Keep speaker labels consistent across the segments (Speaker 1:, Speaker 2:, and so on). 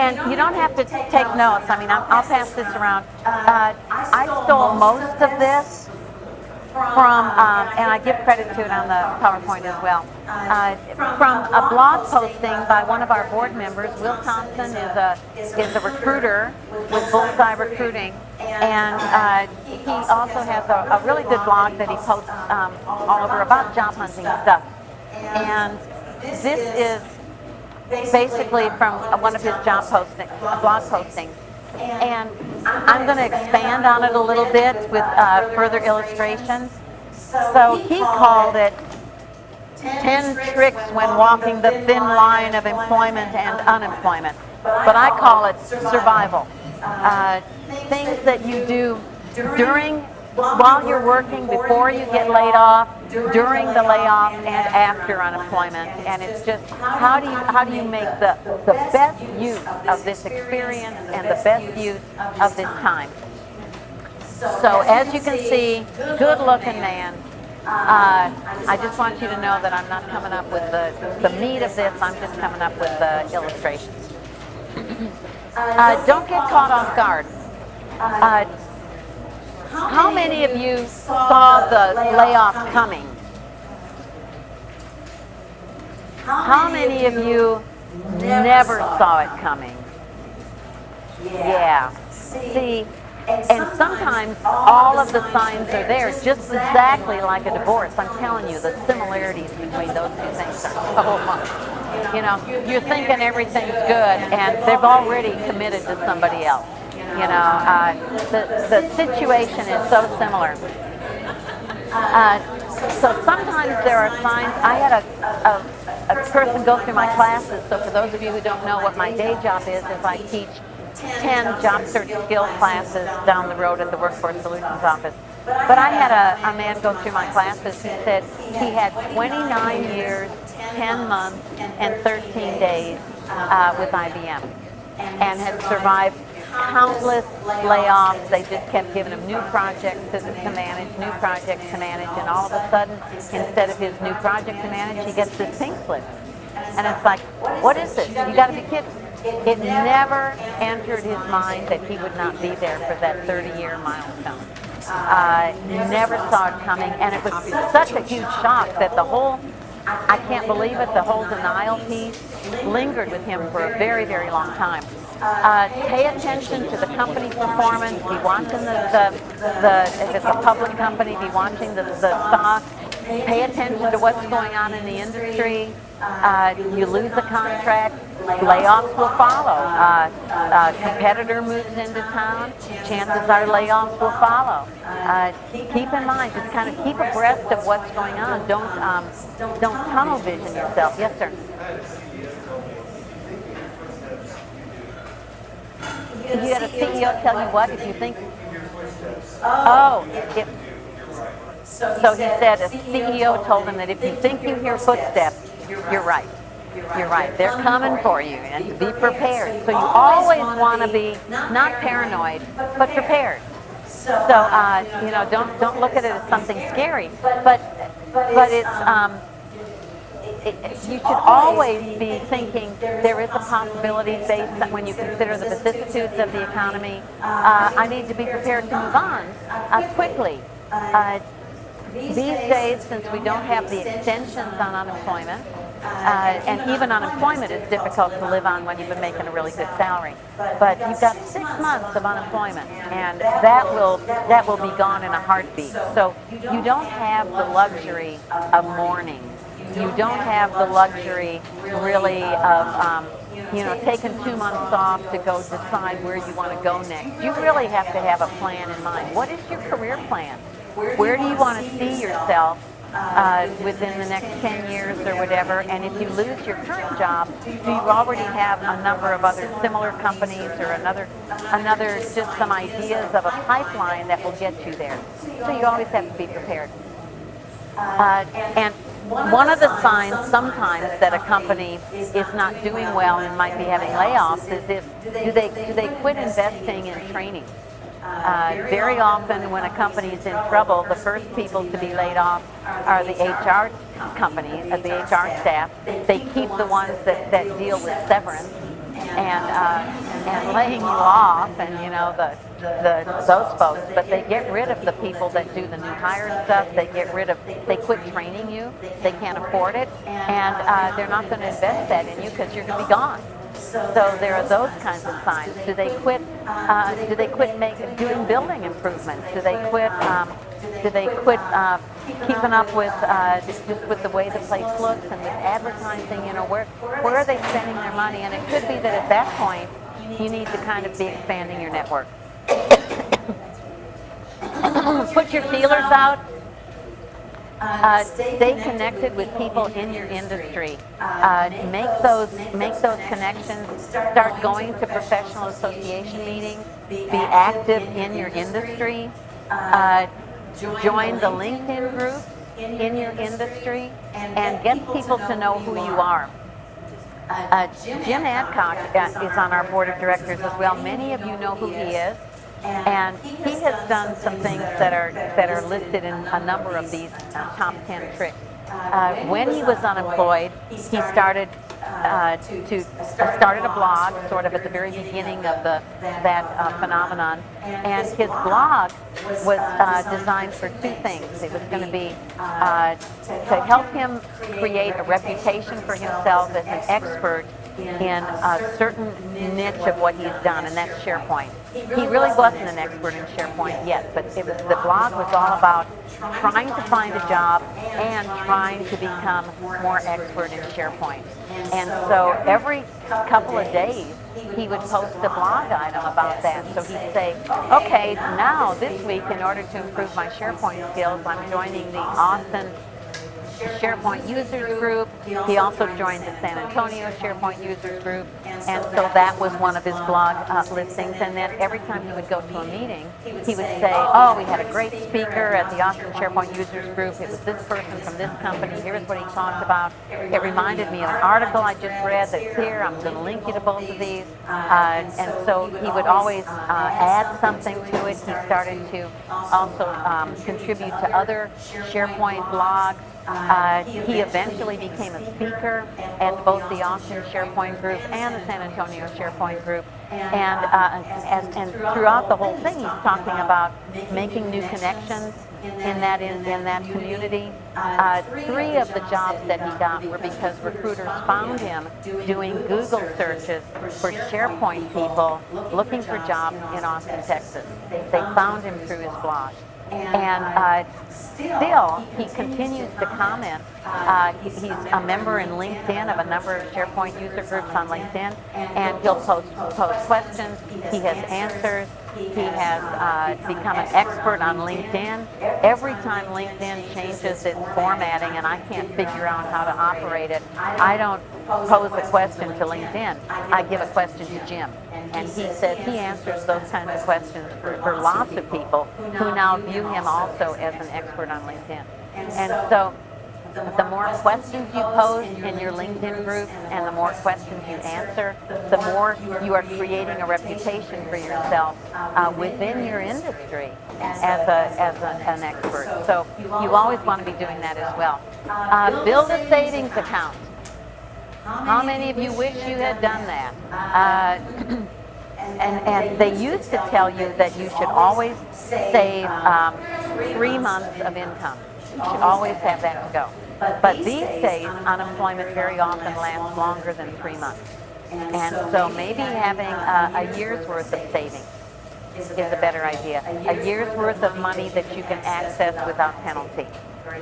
Speaker 1: And you don't have to take notes. I mean, I'll pass this around. I stole most of this from, and I give credit to it on the PowerPoint as well, from a blog posting by one of our board members. Will Thompson is a recruiter with Bullseye Recruiting, and he also has a really good blog that he posts all over about job hunting stuff. And this is basically from one of his blog postings. And I'm going to expand on it a little bit with further illustrations. So he called it 10 tricks when walking the thin line of employment and unemployment. But I call it survival. Things that you do while you're working, before you get laid off, during the layoff, and after unemployment. And it's just how do you make the best use of this experience and the best use of this time. So as you can see, good looking man. I just want you to know that I'm not coming up with the meat of this, I'm just coming up with the illustrations. Don't get caught off guard. How many of you saw the layoff coming? How many of you never saw it coming? Yeah. See, and sometimes all of the signs are there, just exactly like a divorce. I'm telling you, the similarities between those two things are so much. You know, you're thinking everything's good, and they've already committed to somebody else. You know, the situation is so similar. So sometimes there are signs. I had a person go through my classes. So for those of you who don't know what my day job is I teach 10 job search skill classes down the road at the Workforce Solutions office. But I had a man go through my classes who said he had 29 years, 10 months, and 13 days with IBM, and had survived countless layoffs. They just kept giving him new projects to manage, and all of a sudden, instead of his new project to manage, he gets this pink slip. And it's like, what is this? You got to be kidding. It never entered his mind that he would not be there for that 30-year milestone. Never saw it coming, and it was such a huge shock that the whole, I can't believe it, the whole denial piece lingered with him for a very, very long time. Pay attention to the company performance. Be watching if it's a public company, be watching the stock. Pay attention to what's going on in the industry. You lose a contract, layoffs will follow. Competitor moves into town, chances are layoffs will follow. Keep in mind, just kind of keep abreast of what's going on. Don't tunnel vision yourself. Yes, sir. You had a CEO tell you what? If you think, so he said a CEO told him that if you think you hear footsteps, you're right. You're right. They're coming for you, and to be prepared. So you always want to be not paranoid, but prepared. So you know, don't look at it as something scary, but it's. You should always be thinking there is a possibility based on when you consider the vicissitudes of the economy. I need to be prepared to move on quickly. These days, since we don't have the extensions on unemployment, and even unemployment is difficult to live on when you've been making a really good salary. But you've got 6 months of unemployment, and that will be gone in a heartbeat. So you don't have the luxury of mourning. You don't have the luxury, really, of taking 2 months off to go decide where you want to go next. You really have to have a plan in mind. What is your career plan? Where do you want to see yourself within the next 10 years or whatever? And if you lose your current job, do you already have a number of other similar companies or another just some ideas of a pipeline that will get you there? So you always have to be prepared. And one of the signs sometimes that a company is not doing well and might be having layoffs is do they quit investing in training? Very often when a company is in trouble, the first people to be laid off are the HR companies, the HR staff. They keep the ones that deal with severance, and laying you off, and those folks. But they get rid of the people that do the new hire stuff. They quit training you. They can't afford it, and they're not going to invest that in you because you're going to be gone. So there are those kinds of signs. Do they quit? Doing building improvements? Do they quit? Keeping up with just with the way the place looks and with advertising? Where are they spending their money? And it could be that at that point you need to kind of be expanding your network. Put your feelers out. Stay connected with people in your industry. Make those connections. Start going to professional association meetings. Be active in your industry. Join the LinkedIn group in your industry, and get people to know who you are. Jim Adcock is on our board of directors as well. Many of you know who he is. And he has done some things that are listed in a number of these top 10 tricks. When he was unemployed, he started started a blog, sort of at the very beginning of that phenomenon. And his blog was designed for two things. It was going to be to help him create a reputation for himself as an expert in a certain niche of what he's done, and that's SharePoint. He really wasn't an expert in SharePoint yet, but the blog was all about trying to find a job and trying to become more expert in SharePoint. And so every couple of days, he would post a blog item about that. So he'd say, okay, now this week, in order to improve my SharePoint skills, I'm joining the Austin SharePoint users group. He also joined the San Antonio SharePoint users group, and so that was one of his blog listings. And then every time he would go to a meeting, he would say, oh, we had a great speaker at the Austin SharePoint users group. It was this person from this company. Here's what he talked about. It reminded me of an article I just read that's here. I'm going to link you to both of these. And so he would always add something to it. He started to also contribute to other SharePoint blogs. He eventually became a speaker at both the Austin SharePoint group and the San Antonio SharePoint group. And throughout the whole thing, he's talking about making new connections in that community. 3 of the jobs that he got were because recruiters found him doing Google searches for SharePoint people looking for jobs in Austin, Texas. They found him through his blog. And still, he continues to comment. He's a member in LinkedIn of a number of SharePoint user groups on LinkedIn, and he'll post questions. He has answers. He has become an expert on LinkedIn. Every time LinkedIn changes its formatting and I can't figure out how to operate it, I don't pose a question to LinkedIn. I give a question to Jim. And he said he answers those kinds of questions for lots of people who now view him also as an expert on LinkedIn. And so the more questions you pose in your LinkedIn group and the more questions you answer, the more you are creating a reputation for yourself within your industry as an expert. So you always want to be doing that as well. Build a savings account. How many of you wish you had done that? And they used to tell you that you should always save 3 months of income. You should always have that to go. But these days, unemployment very often lasts longer than 3 months. And so maybe having a year's worth of savings is a better idea. A year's worth of money that you can access without penalty,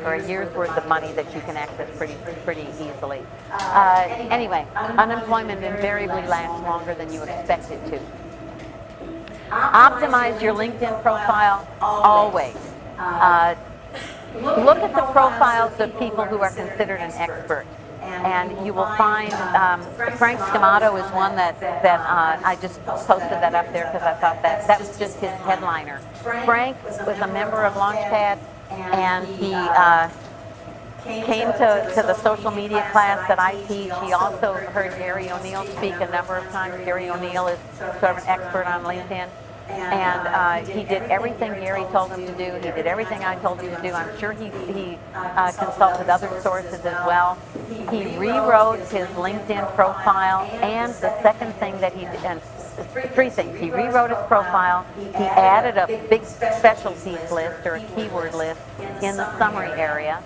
Speaker 1: or a year's worth of money that you can access pretty easily. Anyway, unemployment invariably lasts longer than you expect it to. Optimize your LinkedIn profile always. Look at the profiles of people who are considered an expert, and you will find Frank Scamato is one that I just posted that up there because I thought that was just his headliner. Frank was a member of Launchpad, and he came to the social media class that I teach. He also heard Gary O'Neill speak a number of times. Gary O'Neill is sort of an expert on LinkedIn. And he did everything Gary told him to do. He did everything I told him to do. I'm sure he consulted other sources as well. He rewrote his LinkedIn profile, and the second thing that he did, and three things. He rewrote his profile. He added a big specialties list or a keyword list in the summary area.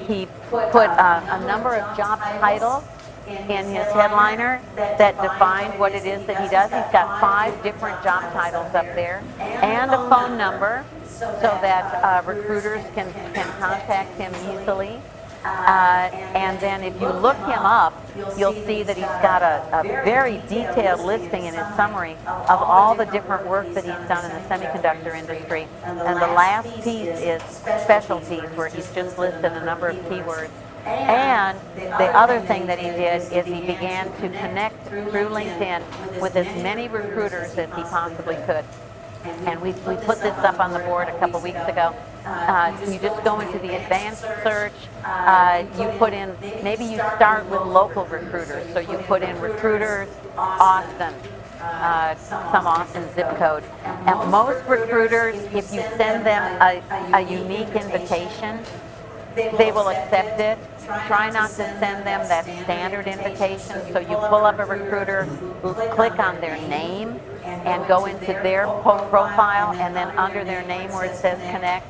Speaker 1: He put a number of job titles in his headliner that defined what it is that he does. He's got 5 different job titles up there and a phone number so that recruiters can contact him easily. And then if you look him up, you'll see that he's got a very detailed listing in his summary of all the different work that he's done in the semiconductor industry. And the last piece is specialties, where he's just listed a number of keywords. And the other thing that he did is he began to connect through LinkedIn with as many recruiters as he possibly could. And we put this up on the board a couple weeks ago. You just go into the advanced search. You put in, maybe you start with local recruiters. So you put in recruiters, Austin, some Austin zip code. And most recruiters, if you send them a unique invitation, they will accept it. Try not to send them that standard invitation. So you pull up a recruiter, click on their name, and go into their profile, and then under their name where it says connect,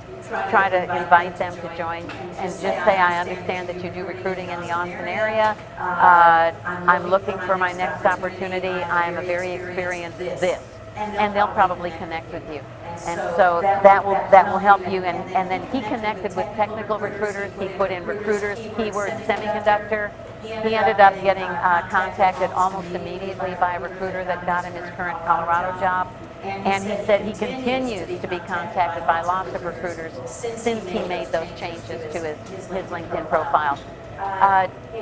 Speaker 1: try to invite them to join, and just say, I understand that you do recruiting in the Austin area. I'm looking for my next opportunity. I'm a very experienced this. And they'll probably connect with you. And so that will help you. And then he connected with technical recruiters. He put in recruiters, keyword semiconductor. He ended up getting contacted almost immediately by a recruiter that got him his current Colorado job. And he said he continues to be contacted by lots of recruiters since he made those changes to his LinkedIn profile.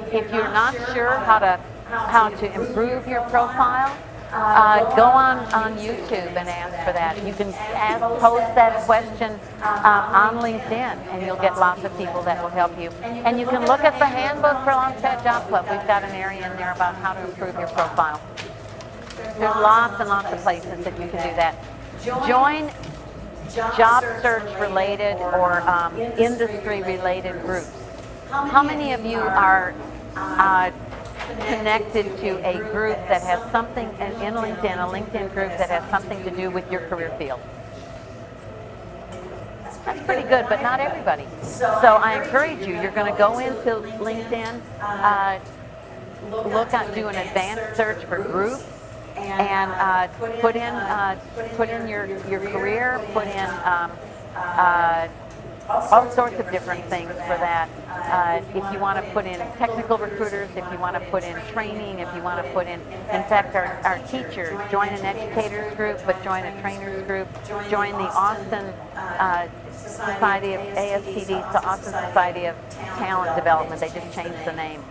Speaker 1: If you're not sure how to improve your profile, go on YouTube and ask for that. You can post that question on LinkedIn, and you'll get lots of people that will help you. And you can look at the handbook for Launchpad Job Club. We've got an area in there about how to improve your profile. There's lots and lots of places that you can do that. Join job search related or industry related groups. How many of you are connected to a group that has something in LinkedIn, a LinkedIn group that has something to do with your career field? That's pretty good, but not everybody. So I encourage you, you're going to go into LinkedIn, do an advanced search for groups, and put in your career, put in all sorts of different things for that. If you want to put in technical recruiters, if you want to put in training, if you want to put in fact, our teachers, join an educators group, but join a trainers group, join the Austin Society of ASTD, the Austin Society of Talent Development. They just changed the name.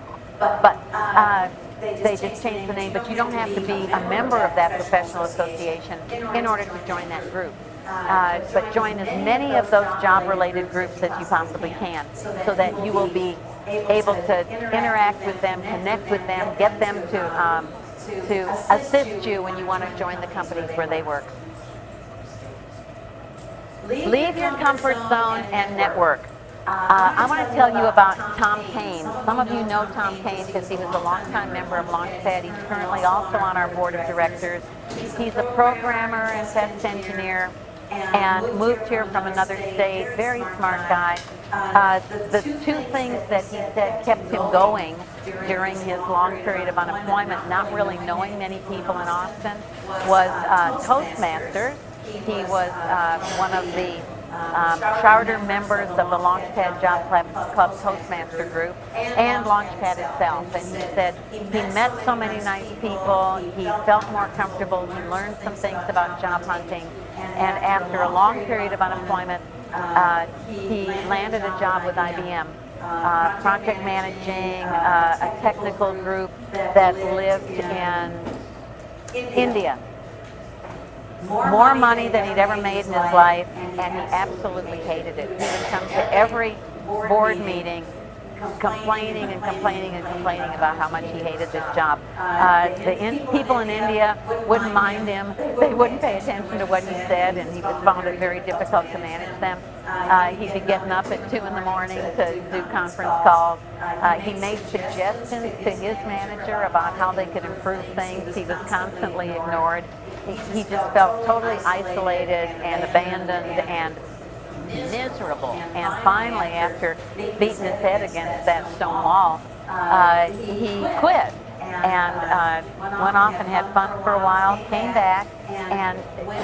Speaker 1: They just changed the name, but you don't have to be a member of that professional association in order to join that group. But join as many of those job-related groups as you possibly can, so that you will be able to interact with them, connect with them, get them to assist you when you want to join the companies where they work. Leave your comfort zone and network. I want to tell you about Tom Kane. Some of you know Tom Kane because he was a longtime member of Launchpad. He's currently also on our board of directors. He's a programmer and test engineer, and moved here from another state. Very smart guy. The two things that he said kept him going during his long period of unemployment, not really knowing many people in Austin, was Toastmasters. He was one of the charter members of the Launchpad Job Club Toastmaster group and Launchpad itself. And he said he met so many nice people, he felt more comfortable, he learned some things about job hunting, and after a long period of unemployment, he landed a job with IBM, project managing a technical group that lived in India. More money than he'd ever made in his life, and he absolutely hated it. He would come to every board meeting complaining and complaining and complaining about how much he hated this job. People in India wouldn't mind him. They wouldn't pay attention to what he said, and he just found it very difficult to manage them. He'd be getting up at 2 in the morning to do conference calls. He made suggestions to his manager about how they could improve things. He was constantly ignored. He just felt totally isolated and abandoned and miserable. And finally, after beating his head against that stone wall, he quit and went off and had fun for a while, came back and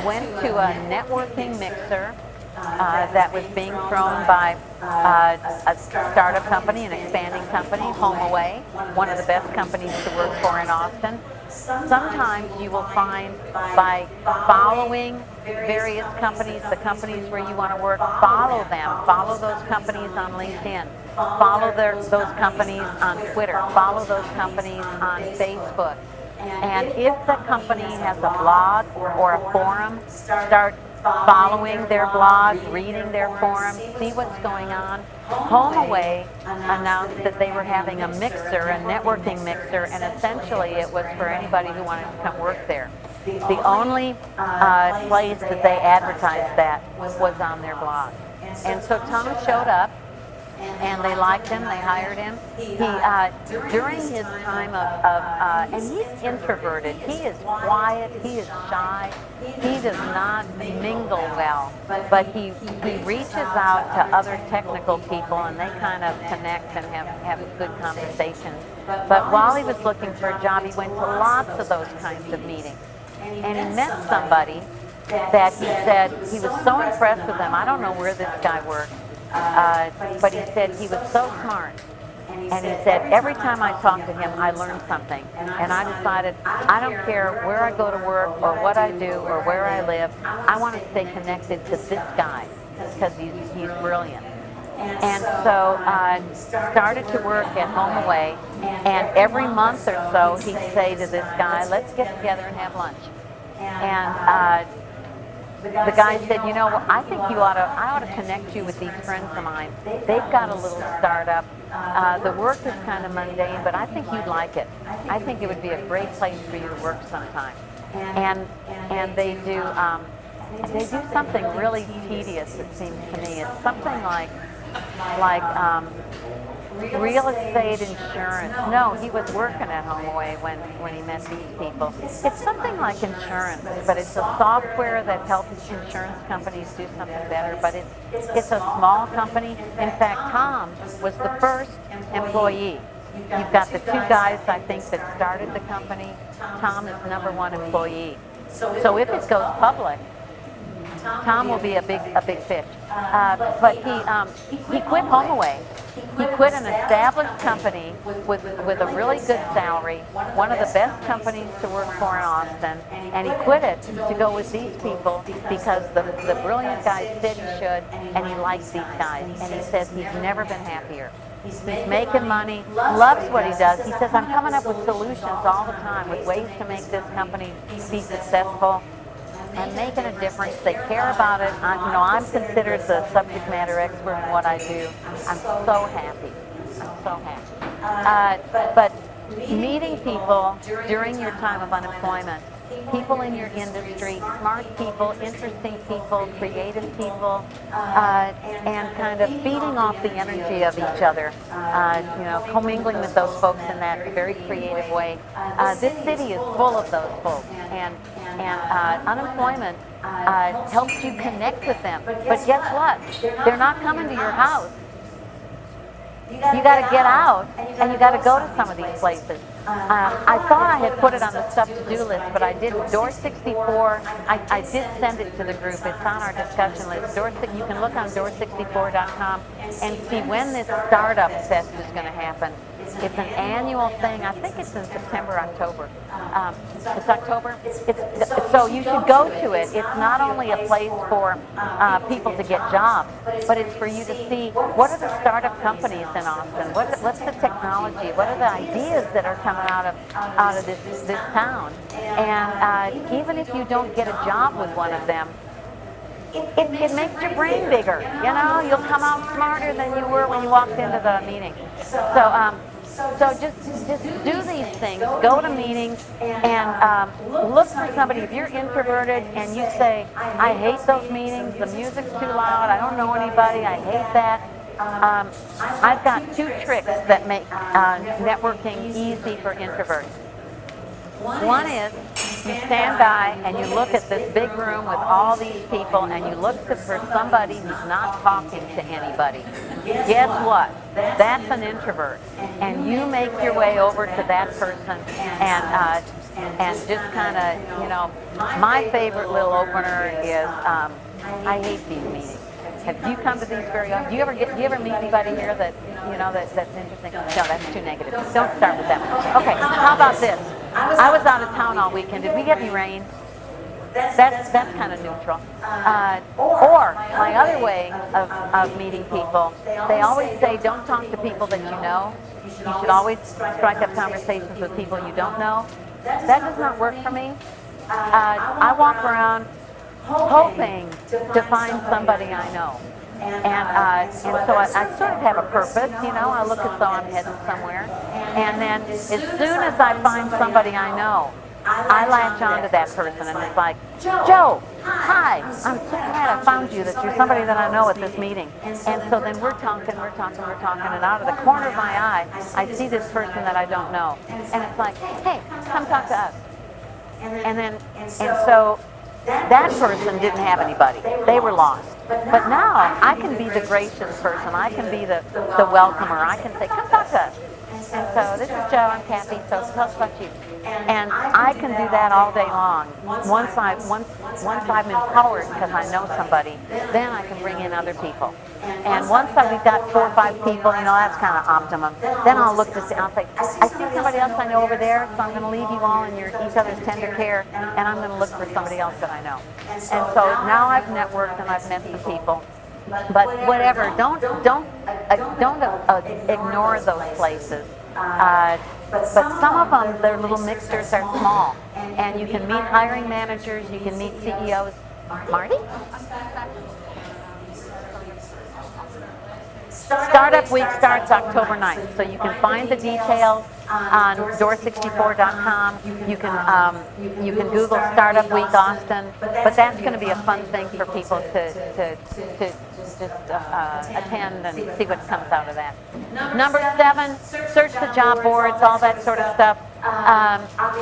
Speaker 1: went to a networking mixer that was being thrown by a startup company, an expanding company, HomeAway, one of the best companies to work for in Austin. Sometimes you will find by following various companies, the companies where you want to work, follow them. Follow those companies on LinkedIn. Follow those companies on Twitter. Follow those companies on Facebook. And if the company has a blog or a forum, start following their blog, reading their forum, see what's going on. HomeAway announced that they were having a mixer, a networking mixer, and essentially it was for anybody who wanted to come work there. The only place that they advertised that was on their blog. And so Tom showed up, and they liked him, they hired him. He, during his time and he's introverted, he is quiet, he is shy, he does not mingle well, but he reaches out to other technical people and they kind of connect and have good conversations. But while he was looking for a job, he went to lots of those kinds of meetings. And he met somebody that he said he was so impressed with him. I don't know where this guy worked. But he said he was so smart, and he said every time I talked to him I learned something, and I decided I don't care where I go to work or what I do or where I live, I want to stay connected to this guy because he's brilliant. And so I started to work at HomeAway, and every month or so he'd say to this guy, let's get together and have lunch. And the guy said, you know, I think I ought to connect you with these friends of mine. They've got a little startup. The work is kind of mundane, but I think you'd like it. I think it would be a great place for you to work sometime. And they do something really tedious, it seems to me. It's something like real estate insurance. No, he was working at HomeAway when he met these people. It's something like insurance, but it's a software that helps insurance companies do something better, but it's a small company. In fact, Tom was the first employee. You've got the two guys, I think, that started the company. Tom is #1 employee. So if it goes public, Tom will be a big fish. But he quit HomeAway. He quit an established company with a really good salary, one of the best companies to work for in Austin, and he quit it to go with these people because the brilliant guy said he should, and he likes these guys. And he says he's never been happier. He's making money, loves what he does. He says, I'm coming up with solutions all the time, with ways to make this company be successful. And making a difference. They care about it. I'm considered the subject matter expert in what I do. I'm so happy. I'm so happy. But meeting people during your time of unemployment, people in your industry, smart people, interesting people, creative people, and kind of feeding off the energy of each other, commingling with those folks in that very creative way. This city is full of those folks, and unemployment helps you connect with them. But guess what? They're not coming to your house. You got to get out, and you got to go to some of these places. I thought I had put it on the stuff to do list, but I didn't. Door 64, I did send it to the group. It's on our discussion list. You can look on door64.com and see when this Startup Fest is going to happen. It's an annual thing. I think it's in September, October. It's October. So you should go to it. It's not only a place for people to get jobs, but it's for you to see what are the startup companies in Austin. What's the technology? What are the ideas that are coming out of this town? And even if you don't get a job with one of them, it makes your brain bigger. You know, you'll come out smarter than you were when you walked into the meeting. So just do these things. Go to meetings and look for somebody. If you're introverted and you say, I hate those meetings, the music's too loud, I don't know anybody, I hate that. I've got 2 tricks that make networking easy for introverts. One is you stand by and you look at this big room with all these people and you look for somebody who's not talking to anybody. Guess what? That's an introvert. And you make your way over to that person and just kind of, you know, my favorite little opener is, I hate these meetings. Have you come to these very often? Do you ever meet anybody here that, you know, that's interesting? No, that's too negative. Don't start with that one. Okay, how about this? I was out of town all weekend. Did we get any rain? That's kind of neutral. Or my other way of meeting people, they always say don't talk to people that you know. You should always strike up conversations with people you don't know. That does not work for me. I walk around hoping to find somebody I know. And so I sort of have a purpose, you know, I look as though I'm heading somewhere. And then as soon as I find somebody I know, I latch on to that person and it's like, Joe, hi, I'm so glad I found you, that you're somebody that I know at this meeting. And so then we're talking, and out of the corner of my eye, I see this person that I don't know. And it's like, hey, come talk to us. And so that person didn't have anybody. They were lost. But now I can be the gracious person. I can be the welcomer. I can say, come talk to us. And so this is Joe, I'm Kathy, so tell us about you. And I can do that all day long. Once I'm empowered because I know somebody, then I can bring in other people. And once we've got 4 or 5 people, you know, that's kind of optimum. Then I'll look to see, I'll say, I see somebody else I know over there, so I'm going to leave you all in each other's tender care, and I'm going to look for somebody else that I know. And so now I've networked and I've met some people. But whatever, don't ignore those places. But some of them, their little mixtures are small, and you can meet hiring managers, you can meet CEOs. Marty? Startup Week starts October 9th, so you can find the details on door64.com. You can Google Startup Week Austin, but that's going to be a fun thing for people to just attend and see what comes out of that. Number 7, search the job boards, all that sort of stuff.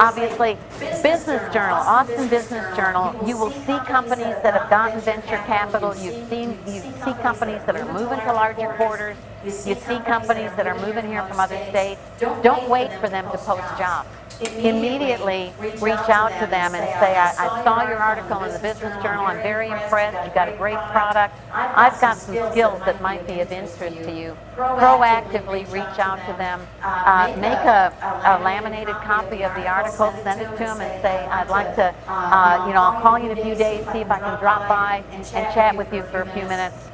Speaker 1: Obviously, Business Journal, Austin Business Journal, you will see companies that have gotten venture capital. You see companies that are moving to larger quarters. You see companies that are moving here from other states. Don't wait for them to post jobs. Immediately reach out to them and say, I saw your article in the Business Journal. I'm very impressed. You've got a great product. I've got some skills that might be of interest to you. Proactively reach out to them. Make a laminated copy of the article, send it to them and say, I'd like to, I'll call you in a few days, see if I can drop by and chat with you for a few minutes.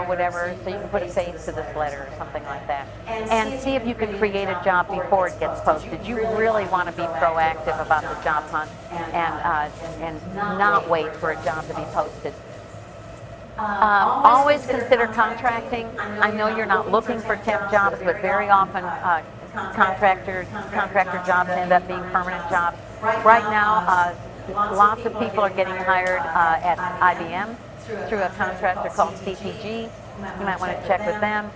Speaker 1: Whatever, so you can put a face to this letter or something like that. And see if you can create a job before it gets posted. You really want to be proactive about the job hunt and not wait for a job to be posted. Always consider contracting. I know you're not looking for temp jobs, but very often contractor jobs end up being permanent jobs. Right now, lots of people are getting hired at IBM through a contractor called CPG. You might want to check with them.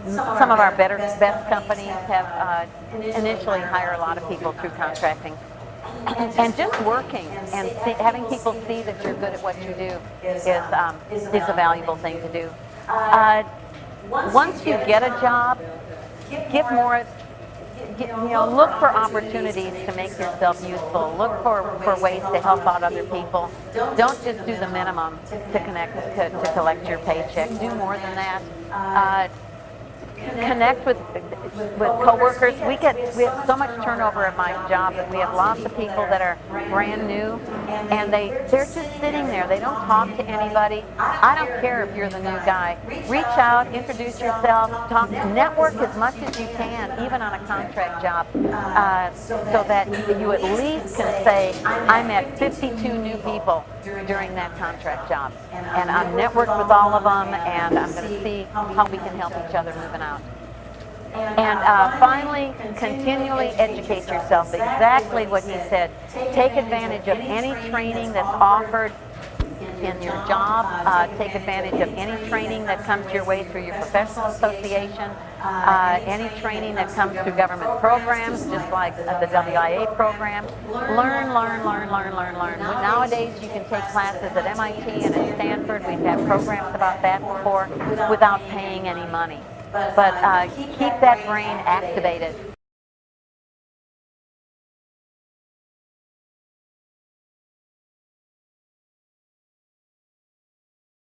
Speaker 1: Some of our best companies have initially hire a lot of people through contracting. And just working and having people see that you're good at what you do is a valuable thing to do. Once you get a job, look for opportunities to make yourself useful. Look for ways to help out other people. Don't just do the minimum to collect your paycheck. Do more than that. Connect with coworkers. We have so much turnover at my job that we have lots of people that are brand new, and they're just sitting there. They don't talk to anybody. I don't care if you're the new guy. Reach out, introduce yourself, network as much as you can, even on a contract job, so that you at least can say, I met 52 new people during that contract job. And I'm networked with all of them, and I'm going to see how we can help each other moving out. And finally, continually educate yourself. Exactly what he said. Take advantage of any training that's offered in your job. Take advantage of any training that comes your way through your professional association. Any training that comes through government programs, just like the WIA program. Learn. Nowadays, you can take classes at MIT and at Stanford. We've had programs about that before without paying any money. But keep that brain activated.